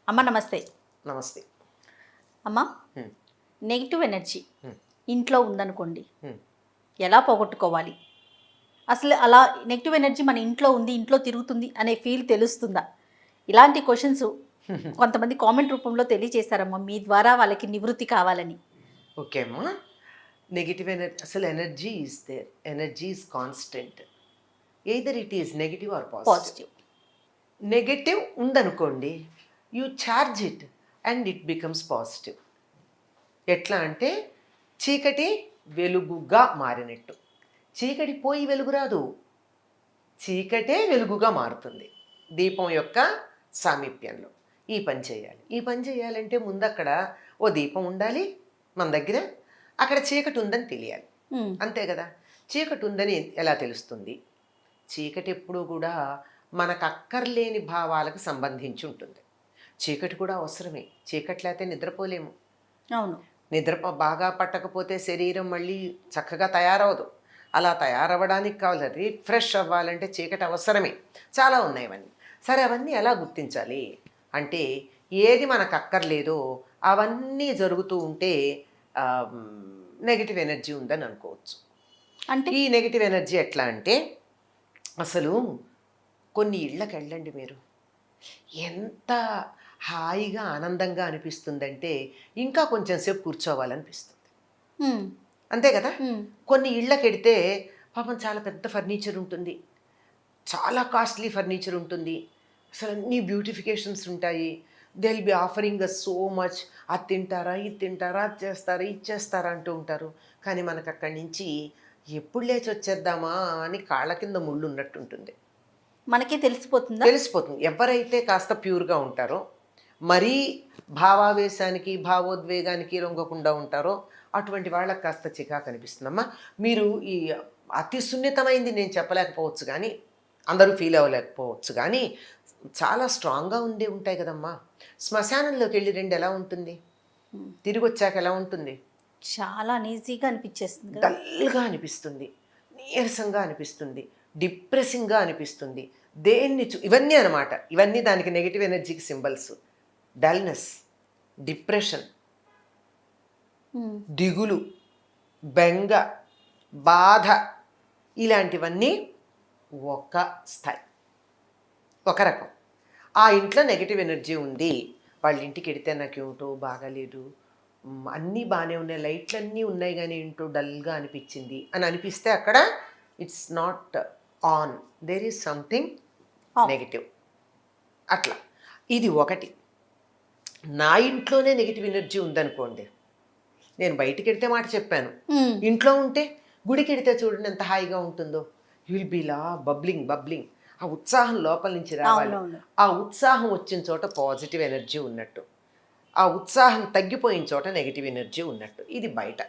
అమ్మ నమస్తే. నమస్తే. అమ్మ, హ్మ్. నెగిటివ్ ఎనర్జీ హ్మ్. ఇంట్లో ఉందనుకోండి, హ్మ్. ఎలా పోగొట్టుకోవాలి? అసలు అలా నెగిటివ్ ఎనర్జీ మన ఇంట్లో ఉంది, ఇంట్లో తిరుగుతుంది అనే ఫీల్ తెలుస్తుందా? ఇలాంటి క్వెషన్స్ కొంతమంది కామెంట్ రూపంలో తెలియజేశారమ్మా. మీ ద్వారా వాళ్ళకి నివృత్తి కావాలని. ఓకే అమ్మా. నెగిటివ్ ఎనర్జీ, అసలు energy is there. Energy is constant. Either it is negative or positive. Positive. Negative ఉందనుకోండి, you charge it and it becomes positive. ఎట్లా అంటే చీకటి వెలుగుగా మారినట్టు. చీకటి పోయి వెలుగు రాదు, చీకటే వెలుగుగా మారుతుంది దీపం యొక్క సామీప్యంలో. ఈ పని చేయాలి. ఈ పని చేయాలంటే ముందు అక్కడ ఓ దీపం ఉండాలి మన దగ్గర, అక్కడ చీకటి ఉందని తెలియాలి. అంతే కదా. చీకటి ఉందని ఎలా తెలుస్తుంది? చీకటి ఎప్పుడూ కూడా మనకు అక్కర్లేని భావాలకు సంబంధించి ఉంటుంది. చీకటి కూడా అవసరమే. చీకటి లేకపోతే నిద్రపోలేము. అవును. నిద్ర బాగా పట్టకపోతే శరీరం మళ్ళీ చక్కగా తయారవదు. అలా తయారవ్వడానికి కావాలి, రిఫ్రెష్ అవ్వాలంటే చీకటి అవసరమే. చాలా ఉన్నాయి అవన్నీ. సరే, అవన్నీ ఎలా గుర్తించాలి అంటే, ఏది మనకు అక్కర్లేదో అవన్నీ జరుగుతూ ఉంటే నెగిటివ్ ఎనర్జీ ఉందని అనుకోవచ్చు. అంటే ఈ నెగిటివ్ ఎనర్జీ ఎట్లా అంటే, అసలు కొన్ని ఇళ్ళకి వెళ్ళండి మీరు, ఎంత హాయిగా ఆనందంగా అనిపిస్తుందంటే ఇంకా కొంచెం సేపు కూర్చోవాలనిపిస్తుంది. అంతే కదా. కొన్ని ఇళ్ళకి వెడితే పాపం చాలా పెద్ద ఫర్నిచర్ ఉంటుంది, చాలా కాస్ట్లీ ఫర్నిచర్ ఉంటుంది, అసలు అన్ని బ్యూటిఫికేషన్స్ ఉంటాయి. They will be offering us so much. అది తింటారా, ఇది తింటారా, అది చేస్తారా, ఇది చేస్తారా అంటూ ఉంటారు. కానీ మనకు అక్కడి నుంచి ఎప్పుడు లేచి వచ్చేద్దామా అని కాళ్ళ కింద ముళ్ళు ఉన్నట్టు ఉంటుంది. మనకే తెలిసిపోతుందా? తెలిసిపోతుంది. ఎవరైతే కాస్త ప్యూర్గా ఉంటారో, మరీ భావావేశానికి భావోద్వేగానికి లొంగకుండా ఉంటారో అటువంటి వాళ్ళకి కాస్త చికాకు అనిపిస్తుందమ్మా. మీరు ఈ అతి సున్నితమైంది నేను చెప్పలేకపోవచ్చు కానీ, అందరూ ఫీల్ అవ్వలేకపోవచ్చు కానీ, చాలా స్ట్రాంగ్గా ఉండే ఉంటాయి కదమ్మా. శ్మశానంలోకి వెళ్ళి రెండు ఎలా ఉంటుంది, తిరిగి వచ్చాక ఎలా ఉంటుంది? చాలా అనీజీగా అనిపించేస్తుంది కదా. డల్గా అనిపిస్తుంది, నీరసంగా అనిపిస్తుంది, డిప్రెసింగ్గా అనిపిస్తుంది. దేన్ని ఇవన్నీ అనమాట. ఇవన్నీ దానికి నెగిటివ్ ఎనర్జీకి సింబల్స్. డల్నెస్, డిప్రెషన్, దిగులు, బెంగ, బాధ, ఇలాంటివన్నీ ఒక స్థాయి, ఒక రకం. ఆ ఇంట్లో నెగిటివ్ ఎనర్జీ ఉంది, వాళ్ళ ఇంటికి వెడితే నాకేమిటో బాగాలేదు, అన్నీ బాగానే ఉన్నాయి, లైట్లన్నీ ఉన్నాయి కానీ ఏంటో డల్గా అనిపించింది అని అనిపిస్తే అక్కడ it's not on, there is something negative. అట్లా ఇది ఒకటి. నా ఇంట్లోనే నెగిటివ్ ఎనర్జీ ఉందనుకోండి, నేను బయటికి వెడితే మాట చెప్పాను, ఇంట్లో ఉంటే గుడికి వెడితే చూడండి ఎంత హాయిగా ఉంటుందో. You will be law bubbling. ఆ ఉత్సాహం లోపల నుంచి రావాలి. ఆ ఉత్సాహం వచ్చిన చోట పాజిటివ్ ఎనర్జీ ఉన్నట్టు, ఆ ఉత్సాహం తగ్గిపోయిన చోట నెగిటివ్ ఎనర్జీ ఉన్నట్టు. ఇది బయట.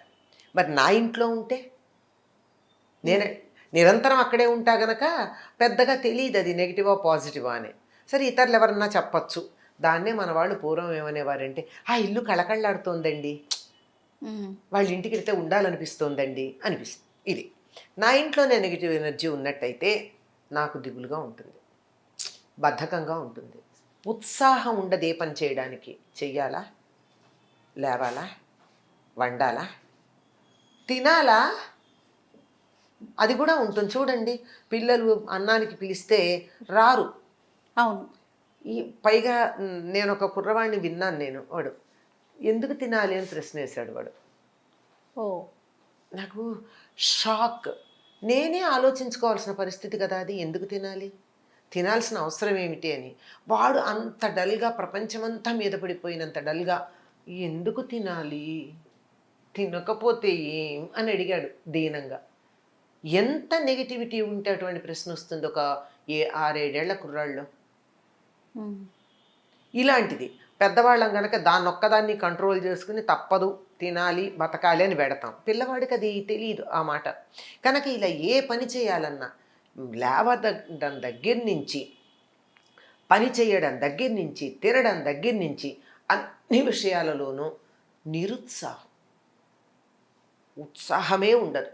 మరి నా ఇంట్లో ఉంటే నేను నిరంతరం అక్కడే ఉంటా గనక పెద్దగా తెలియదు అది నెగిటివా పాజిటివా అని. సరే, ఇతరులు ఎవరన్నా చెప్పచ్చు. దాన్నే మన వాళ్ళు పూర్వం ఏమనేవారంటే, ఆ ఇల్లు కళకళలాడుతోందండి, వాళ్ళ ఇంటికి వెళ్తే ఉండాలనిపిస్తోందండి అనిపిస్తుంది. ఇది నా ఇంట్లోనే నెగిటివ్ ఎనర్జీ ఉన్నట్టయితే నాకు దిగులుగా ఉంటుంది, బద్ధకంగా ఉంటుంది, ఉత్సాహం ఉండదు ఏ పని చేయడానికి. చెయ్యాలా, లేవాలా, వండాలా, తినాలా, అది కూడా ఉంటుంది. చూడండి, పిల్లలు అన్నానికి పిలిస్తే రారు. అవును. ఈ పైగా నేను ఒక కుర్రవాడిని విన్నాను, వాడు ఎందుకు తినాలి అని ప్రశ్న వేశాడు వాడు. నాకు షాక్. నేనే ఆలోచించుకోవాల్సిన పరిస్థితి కదా అది, ఎందుకు తినాలి, తినాల్సిన అవసరం ఏమిటి అని. వాడు అంత డల్గా, ప్రపంచమంతా మీద పడిపోయినంత డల్గా ఎందుకు తినాలి, తినకపోతే ఏం అని అడిగాడు దీనంగా. ఎంత నెగిటివిటీ ఉంటే అటువంటి ప్రశ్న వస్తుంది ఒక 6-7 ఏళ్ల కుర్రాళ్ళు. ఇలాంటిది పెద్దవాళ్ళం కనుక దాన్ని ఒక్కదాన్ని కంట్రోల్ చేసుకుని తప్పదు, తినాలి, బతకాలి అని పెడతాం. పిల్లవాడికి అది తెలియదు ఆ మాట. కనుక ఇలా ఏ పని చేయాలన్నా, లేవడం దగ్గర నుంచి, పని చేయడం దగ్గర నుంచి, తినడం దగ్గర నుంచి, అన్ని విషయాలలోనూ నిరుత్సాహం, ఉత్సాహమే ఉండదు.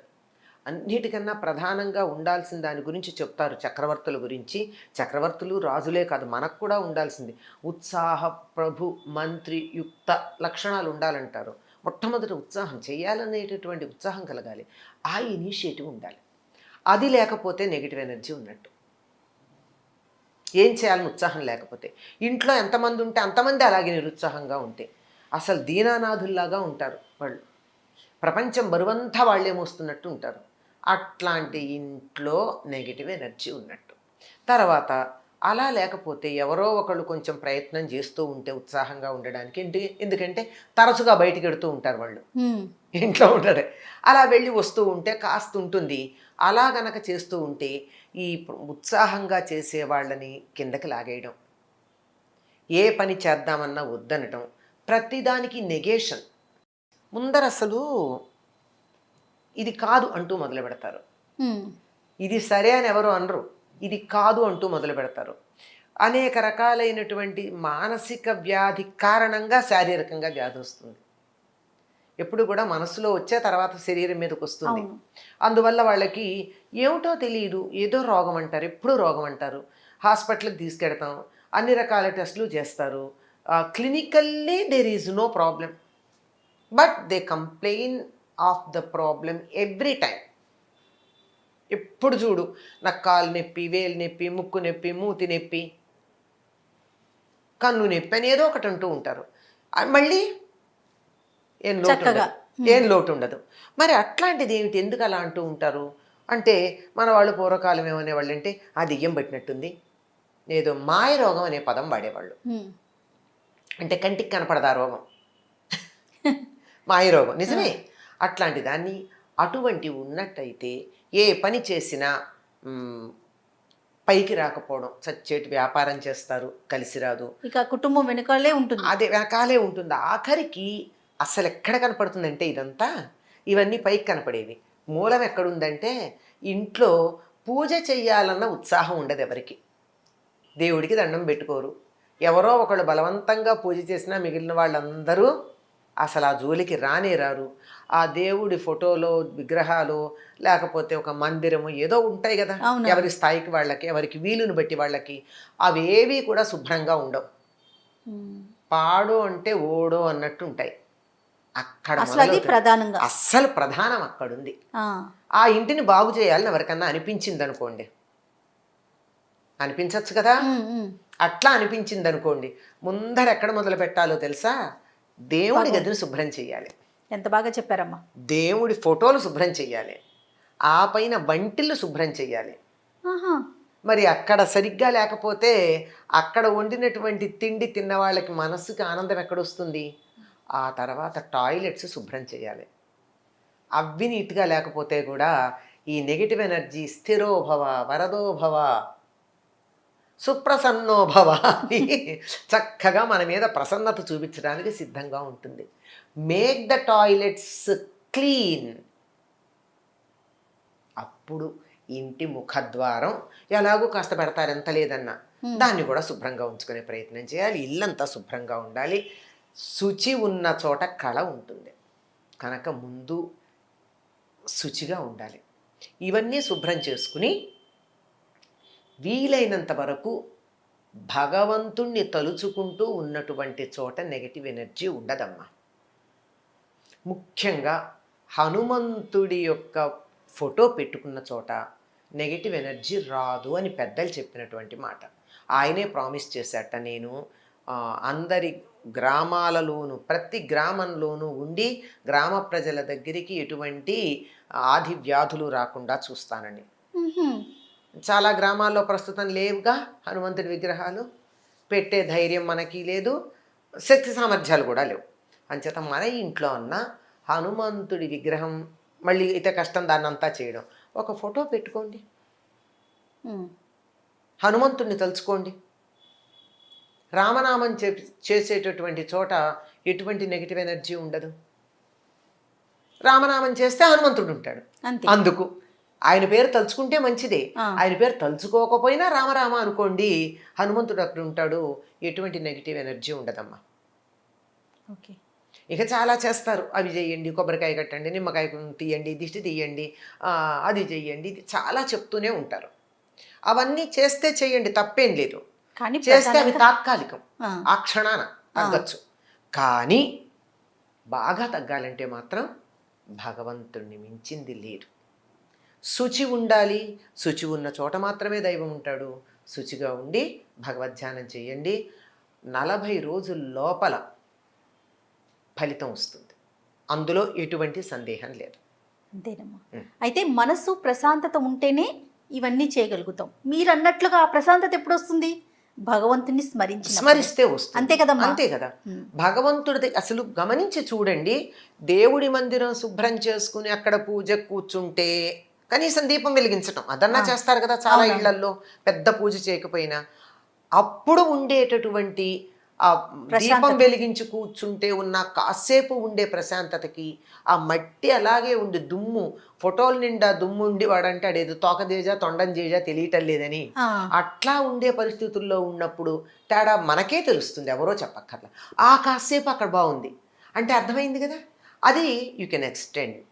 అన్నిటికన్నా ప్రధానంగా ఉండాల్సిన దాని గురించి చెప్తారు చక్రవర్తుల గురించి. చక్రవర్తులు రాజులే కాదు, మనకు కూడా ఉండాల్సింది ఉత్సాహ ప్రభు మంత్రి యుక్త లక్షణాలు ఉండాలంటారు. మొట్టమొదటి ఉత్సాహం, చేయాలనేటటువంటి ఉత్సాహం కలగాలి, ఆ ఇనిషియేటివ్ ఉండాలి. అది లేకపోతే నెగిటివ్ ఎనర్జీ ఉన్నట్టు. ఏం చేయాలని ఉత్సాహం లేకపోతే, ఇంట్లో ఎంతమంది ఉంటే అంతమంది అలాగే నిరుత్సాహంగా ఉంటే అసలు దీనానాథుల్లాగా ఉంటారు వాళ్ళు. ప్రపంచం బరువంతా వాళ్ళే మోస్తున్నట్టు ఉంటారు. అట్లాంటి ఇంట్లో నెగిటివ్ ఎనర్జీ ఉన్నట్టు. తర్వాత అలా లేకపోతే ఎవరో ఒకళ్ళు కొంచెం ప్రయత్నం చేస్తూ ఉంటే ఉత్సాహంగా ఉండడానికి, ఎందుకంటే తరచుగా బయటికి వెడుతూ ఉంటారు వాళ్ళు, ఇంట్లో ఉంటారు. అలా వెళ్ళి వస్తూ ఉంటే కాస్త ఉంటుంది. అలా గనక చేస్తూ ఉంటే ఈ ఉత్సాహంగా చేసే వాళ్ళని కిందకి లాగేయడం, ఏ పని చేద్దామన్నా వద్దనటం, ప్రతిదానికి నెగేషన్. ముందర అసలు ఇది కాదు అంటూ మొదలు పెడతారు. ఇది సరే అని ఎవరు అనరు, ఇది కాదు అంటూ మొదలు పెడతారు. అనేక రకాలైనటువంటి మానసిక వ్యాధి కారణంగా శారీరకంగా వ్యాధి వస్తుంది. ఎప్పుడు కూడా మనసులో వచ్చే తర్వాత శరీరం మీదకి వస్తుంది. అందువల్ల వాళ్ళకి ఏమిటో తెలియదు, ఏదో రోగం అంటారు, ఎప్పుడూ రోగం అంటారు. హాస్పిటల్కి తీసుకెడతాం, అన్ని రకాల టెస్టులు చేస్తారు. Clinically there is no problem, but they complain of the problem every time. ఎప్పుడు చూడు నాకు కాలు నొప్పి, వేలు నొప్పి, ముక్కు నొప్పి, మూతి నొప్పి, కన్ను నొప్పి అని ఏదో ఒకటి అంటూ ఉంటారు. మళ్ళీ ఏం లోటు ఉండదు. మరి అట్లాంటిది ఏమిటి, ఎందుకు అలా అంటూ ఉంటారు అంటే, మన వాళ్ళు పూర్వకాలం ఏమనేవాళ్ళు అంటే, ఆ దెయ్యం పట్టినట్టుంది, ఏదో మాయ రోగం అనే పదం వాడేవాళ్ళు. అంటే కంటికి కనపడదా రోగం, మాయ రోగం. నిజమే. అట్లాంటి దాన్ని అటువంటి ఉన్నట్టయితే ఏ పని చేసినా పైకి రాకపోవడం, చచ్చేటి వ్యాపారం చేస్తారు, కలిసి రాదు, ఇక కుటుంబం వెనకాలే ఉంటుంది, అదే వెనకాలే ఉంటుంది. ఆఖరికి అసలు ఎక్కడ కనపడుతుందంటే ఇదంతా, ఇవన్నీ పైకి కనపడేవి. మూలం ఎక్కడుందంటే ఇంట్లో పూజ చెయ్యాలన్న ఉత్సాహం ఉండదు ఎవరికి. దేవుడికి దండం పెట్టుకోరు, ఎవరో ఒకళ్ళు బలవంతంగా పూజ చేసినా మిగిలిన వాళ్ళందరూ అసలు ఆ జోలికి రానే రారు. ఆ దేవుడి ఫోటోలో విగ్రహాలు లేకపోతే ఒక మందిరము ఏదో ఉంటాయి కదా, ఎవరి స్థాయికి వాళ్ళకి, ఎవరికి వీలుని బట్టి వాళ్ళకి, అవేవి కూడా శుభ్రంగా ఉండవు. పాడో అంటే ఓడో అన్నట్టు ఉంటాయి. అక్కడ అస్సలు ప్రధానం అక్కడుంది. ఆ ఇంటిని బాగు చేయాలని ఎవరికన్నా అనిపించింది అనుకోండి, అనిపించవచ్చు కదా, అట్లా అనిపించింది అనుకోండి, ముందర ఎక్కడ మొదలు పెట్టాలో తెలుసా, దేవుడి గదిని శుభ్రం చేయాలి. ఎంత బాగా చెప్పారమ్మా. దేవుడి ఫోటోలు శుభ్రం చేయాలి, ఆ పైన వంటిల్లు శుభ్రం చేయాలి. మరి అక్కడ సరిగ్గా లేకపోతే అక్కడ వండినటువంటి తిండి తిన్న వాళ్ళకి మనసుకి ఆనందం ఎక్కడొస్తుంది? ఆ తర్వాత టాయిలెట్స్ శుభ్రం చేయాలి. అవి నీట్గా లేకపోతే కూడా ఈ నెగిటివ్ ఎనర్జీ స్థిరోభవ వరదోభవ సుప్రసన్నోభవ అని చక్కగా మన మీద ప్రసన్నత చూపించడానికి సిద్ధంగా ఉంటుంది. Make the toilets clean. అప్పుడు ఇంటి ముఖద్వారం ఎలాగో కాస్త పెడతారు, ఎంత లేదన్నా దాన్ని కూడా శుభ్రంగా ఉంచుకునే ప్రయత్నం చేయాలి. ఇల్లంతా శుభ్రంగా ఉండాలి. శుచి ఉన్న చోట కళ ఉంటుంది కనుక ముందు శుచిగా ఉండాలి. ఇవన్నీ శుభ్రం చేసుకుని వీలైనంత వరకు భగవంతుణ్ణి తలుచుకుంటూ ఉన్నటువంటి చోట నెగటివ్ ఎనర్జీ ఉండదమ్మా. ముఖ్యంగా హనుమంతుడి యొక్క ఫోటో పెట్టుకున్న చోట నెగటివ్ ఎనర్జీ రాదు అని పెద్దలు చెప్పినటువంటి మాట. ఆయనే ప్రామిస్ చేశాట, నేను అందరి గ్రామాలలోనూ ప్రతి గ్రామంలోనూ ఉండి గ్రామ ప్రజల దగ్గరికి ఎటువంటి ఆది వ్యాధులు రాకుండా చూస్తానని. చాలా గ్రామాల్లో ప్రస్తుతం లేవుగా హనుమంతుడి విగ్రహాలు, పెట్టే ధైర్యం మనకి లేదు, శక్తి సామర్థ్యాలు కూడా లేవు. అంచేత మన ఇంట్లో ఉన్న హనుమంతుడి విగ్రహం, మళ్ళీ అయితే కష్టం దాన్ని అంతా చేయడం, ఒక ఫోటో పెట్టుకోండి, హనుమంతుడిని తలుచుకోండి. రామనామం చేసేటటువంటి చోట ఎటువంటి నెగిటివ్ ఎనర్జీ ఉండదు. రామనామం చేస్తే హనుమంతుడు ఉంటాడు. అందుకు ఆయన పేరు తలుచుకుంటే మంచిదే, ఆయన పేరు తలుచుకోకపోయినా రామరామ అనుకోండి, హనుమంతుడు అక్కడ ఉంటాడు, ఎటువంటి నెగిటివ్ ఎనర్జీ ఉండదమ్మా. ఓకే. ఇక చాలా చేస్తారు. అవి చేయండి, కొబ్బరికాయ కట్టండి, నిమ్మకాయ తీయండి, దిష్టి తీయండి, అది చెయ్యండి, ఇది చాలా చెప్తూనే ఉంటారు. అవన్నీ చేస్తే చేయండి, తప్పేం లేదు. కానీ చేస్తే అవి ప్రధానంగా తాత్కాలికం, ఆ, ఆ క్షణాన తగ్గచ్చు. కానీ బాగా తగ్గాలంటే మాత్రం భగవంతుణ్ణి మించింది లేదు. శుచి ఉండాలి. శుచి ఉన్న చోట మాత్రమే దైవం ఉంటాడు. శుచిగా ఉండి భగవద్ధ్యానం చేయండి. 40 రోజుల లోపల ఫలితం వస్తుంది. అందులో ఎటువంటి సందేహం లేదు. అంతేనమ్మా. ఉం. అయితే మనసు ప్రశాంతత ఉంటేనే ఇవన్నీ చేయగలుగుతాం. మీరు అన్నట్లుగా ఆ ప్రశాంతత ఎప్పుడు వస్తుంది? భగవంతుని స్మరిస్తే వస్తుంది. అంతే కదమ్మా. అంతే కదా. ఉం. భగవంతుడిది అసలు గమనించి చూడండి. దేవుడి మందిరం శుభ్రం చేసుకుని అక్కడ పూజ కూర్చుంటే కనీసం దీపం వెలిగించటం అదన్నా చేస్తారు కదా చాలా అవునవును. ఇళ్లల్లో, పెద్ద పూజ చేయకపోయినా. అప్పుడు ఉండేటటువంటి ఆ దీపం ప్రశాంతత. వెలిగించి కూర్చుంటే ఉన్న కాసేపు ఉండే ప్రశాంతతకి, ఆ మట్టి అలాగే ఉండి దుమ్ము, ఫోటోల నిండా దుమ్ము ఉండి వాడంటాడు ఏదో తోకదేజ తొండంజేజ తెలియటం లేదని. ఆ, అట్లా ఉండే పరిస్థితుల్లో ఉన్నప్పుడు తేడా మనకే తెలుస్తుంది, ఎవరో చెప్పక్కర్లా. ఆ కాసేపు అక్కడ బాగుంది అంటే అర్థమైంది కదా. అది యూ కెన్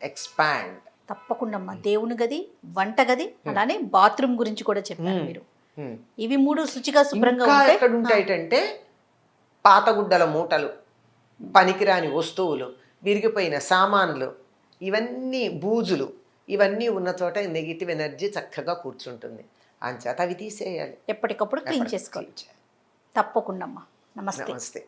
ఎక్స్పాండ్. తప్పకుండా అమ్మా. దేవుని గది, వంట గది, అలానే బాత్రూమ్ గురించి కూడా చెప్పారు మీరు. ఇవి 3 శుచిగా శుభ్రంగా ఇంకా ఉంటే ఎక్కడ ఉంటాయంటే పాతగుడ్డల మూటలు, పనికిరాని వస్తువులు, విరిగిపోయిన సామాన్లు, ఇవన్నీ బూజులు, ఇవన్నీ ఉన్న చోట నెగిటివ్ ఎనర్జీ చక్కగా కూర్చుంటుంది. అంచేత అవి తీసేయాలి. ఎప్పటికప్పుడు క్లీన్ ఎప్పటికప్పుడు చేసుకోవాలి. clean చేయాలి. తప్పకుండా అమ్మా. నమస్తే. నమస్తే.